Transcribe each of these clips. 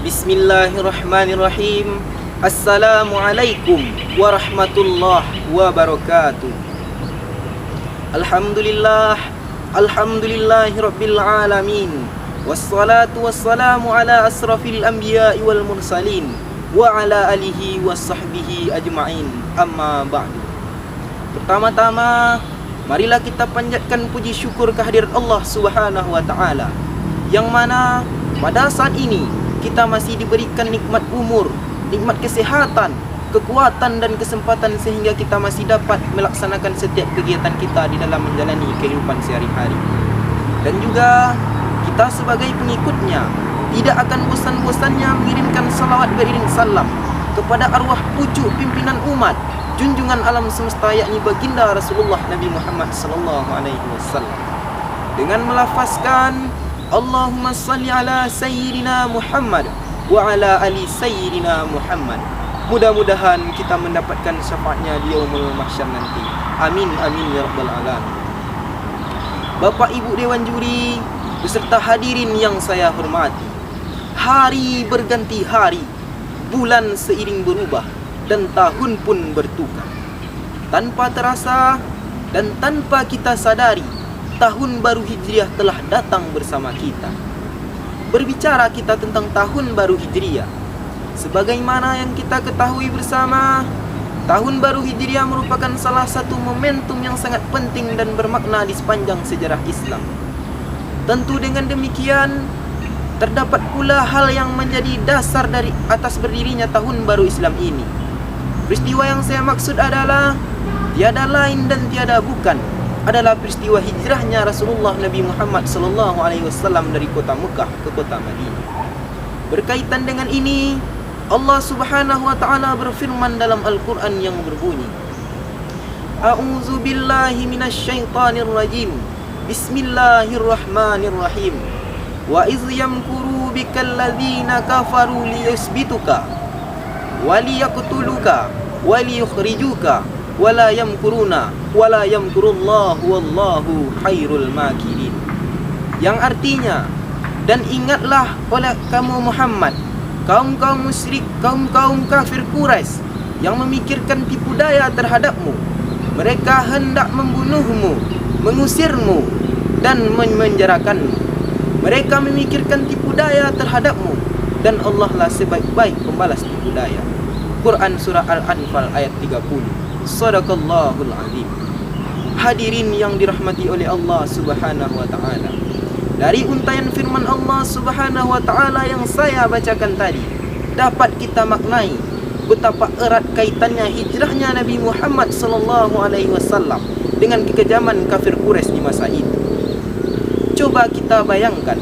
Bismillahirrahmanirrahim. Assalamualaikum warahmatullahi wabarakatuh. Alhamdulillahirabbil alamin. Wassalatu wassalamu ala asrafil anbiya'i wal mursalin wa ala alihi wasahbihi ajma'in. Amma ba'du. Pertama-tama, marilah kita panjatkan puji syukur kehadirat Allah Subhanahu wa taala, yang mana pada saat ini kita masih diberikan nikmat umur, nikmat kesehatan, kekuatan dan kesempatan sehingga kita masih dapat melaksanakan setiap kegiatan kita di dalam menjalani kehidupan sehari-hari. Dan juga kita sebagai pengikutnya tidak akan bosan-bosannya mengirimkan salawat beriring salam kepada arwah pucuk pimpinan umat, junjungan alam semesta, yakni baginda Rasulullah Nabi Muhammad sallallahu alaihi wasallam, dengan melafazkan Allahumma salli ala sayyidina Muhammad wa ala ali sayyidina Muhammad. Mudah-mudahan kita mendapatkan syafaatnya di yaumul mahsyar nanti. Amin amin ya rabbal alamin. Bapak Ibu Dewan Juri beserta hadirin yang saya hormati, hari berganti hari, bulan seiring berubah, dan tahun pun bertukar. Tanpa terasa dan tanpa kita sadari, tahun baru Hijriah telah datang bersama kita. Berbicara kita tentang tahun baru Hijriah, sebagaimana yang kita ketahui bersama, tahun baru Hijriah merupakan salah satu momentum yang sangat penting dan bermakna di sepanjang sejarah Islam. Tentu dengan demikian, terdapat pula hal yang menjadi dasar dari atas berdirinya tahun baru Islam ini. Peristiwa yang saya maksud adalah tiada lain dan tiada bukan adalah peristiwa hijrahnya Rasulullah Nabi Muhammad sallallahu alaihi wasallam dari kota Mekah ke kota Madinah. Berkaitan dengan ini, Allah Subhanahu wa taala berfirman dalam Al-Qur'an yang berbunyi, A'udzu billahi minasyaitonir rajim. Bismillahirrahmanirrahim. Wa iz yamkuru bikal ladzina kafaru liyusbituka wa liyaqtuluka wa liyukhrijuka wala yamkuruna wala yamkurullahu wallahu khairul makirin. Yang artinya, dan ingatlah oleh kamu Muhammad, kaum-kaum musyrik, kaum-kaum kafir Quraisy yang memikirkan tipu daya terhadapmu. Mereka hendak membunuhmu, mengusirmu, dan memenjarakanmu. Mereka memikirkan tipu daya terhadapmu, dan Allah lah sebaik-baik pembalas tipu daya. Quran Surah Al-Anfal ayat 30. Sadaqallahul azim. Hadirin yang dirahmati oleh Allah Subhanahu wa taala, dari untaian firman Allah Subhanahu wa taala yang saya bacakan tadi, dapat kita maknai betapa erat kaitannya hijrahnya Nabi Muhammad sallallahu alaihi wasallam dengan kekejaman kafir Quraisy di masa itu. Coba kita bayangkan,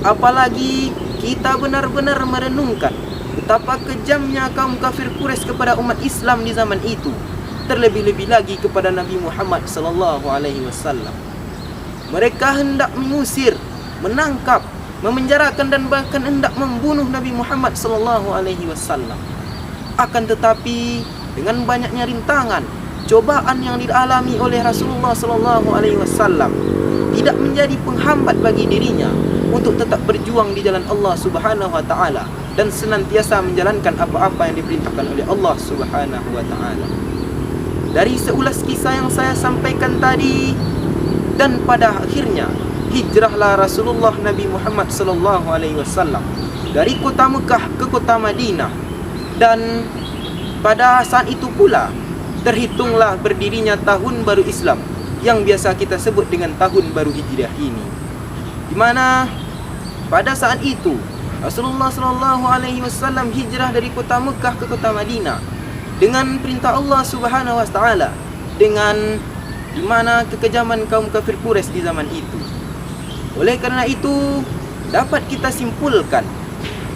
apalagi kita benar-benar merenungkan betapa kejamnya kaum kafir Quraisy kepada umat Islam di zaman itu, terlebih-lebih lagi kepada Nabi Muhammad sallallahu alaihi wasallam. Mereka hendak mengusir, menangkap, memenjarakan dan bahkan hendak membunuh Nabi Muhammad sallallahu alaihi wasallam. Akan tetapi dengan banyaknya rintangan, cobaan yang dialami oleh Rasulullah sallallahu alaihi wasallam tidak menjadi penghambat bagi dirinya untuk tetap berjuang di jalan Allah Subhanahu wa taala dan senantiasa menjalankan apa-apa yang diperintahkan oleh Allah Subhanahu wa taala. Dari seulas kisah yang saya sampaikan tadi, dan pada akhirnya hijrahlah Rasulullah Nabi Muhammad sallallahu alaihi wasallam dari kota Mekah ke kota Madinah, dan pada saat itu pula terhitunglah berdirinya tahun baru Islam yang biasa kita sebut dengan tahun baru Hijriah ini, di mana pada saat itu Rasulullah sallallahu alaihi wasallam hijrah dari kota Mekah ke kota Madinah dengan perintah Allah Subhanahu wa taala, dengan di mana kekejaman kaum kafir Quraisy di zaman itu. Oleh kerana itu, dapat kita simpulkan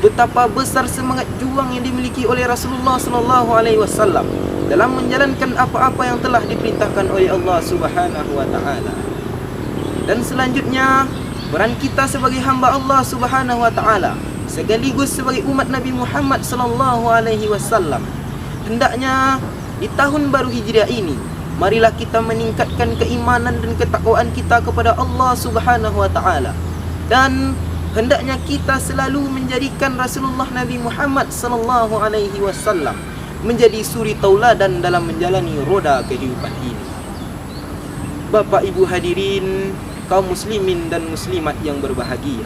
betapa besar semangat juang yang dimiliki oleh Rasulullah sallallahu alaihi wasallam dalam menjalankan apa-apa yang telah diperintahkan oleh Allah Subhanahu wa taala. Dan selanjutnya, peran kita sebagai hamba Allah Subhanahu wa taala sekaligus sebagai umat Nabi Muhammad sallallahu alaihi wasallam, hendaknya di tahun baru Hijriah ini, marilah kita meningkatkan keimanan dan ketakwaan kita kepada Allah Subhanahu wa taala, dan hendaknya kita selalu menjadikan Rasulullah Nabi Muhammad sallallahu alaihi wasallam menjadi suri tauladan dalam menjalani roda kehidupan ini. Bapak Ibu hadirin, kaum muslimin dan muslimat yang berbahagia,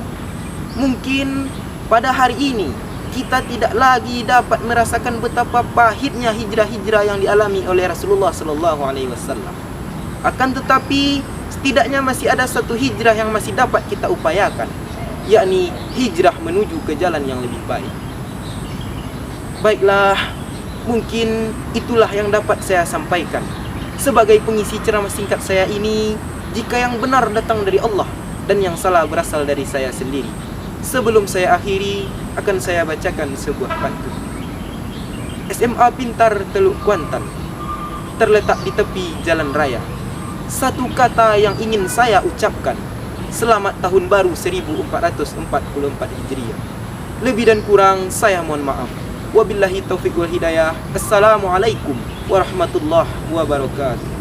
mungkin pada hari ini kita tidak lagi dapat merasakan betapa pahitnya hijrah-hijrah yang dialami oleh Rasulullah sallallahu alaihi wasallam. Akan tetapi setidaknya masih ada satu hijrah yang masih dapat kita upayakan, yakni hijrah menuju ke jalan yang lebih baik. Baiklah, mungkin itulah yang dapat saya sampaikan sebagai pengisi ceramah singkat saya ini. Jika yang benar datang dari Allah dan yang salah berasal dari saya sendiri. Sebelum saya akhiri, akan saya bacakan sebuah pantun. SMA Pintar Teluk Kuantan terletak di tepi jalan raya. Satu kata yang ingin saya ucapkan: selamat tahun baru 1444 Hijriah. Lebih dan kurang saya mohon maaf. Wabillahi taufiq wal hidayah. Assalamualaikum warahmatullahi wabarakatuh.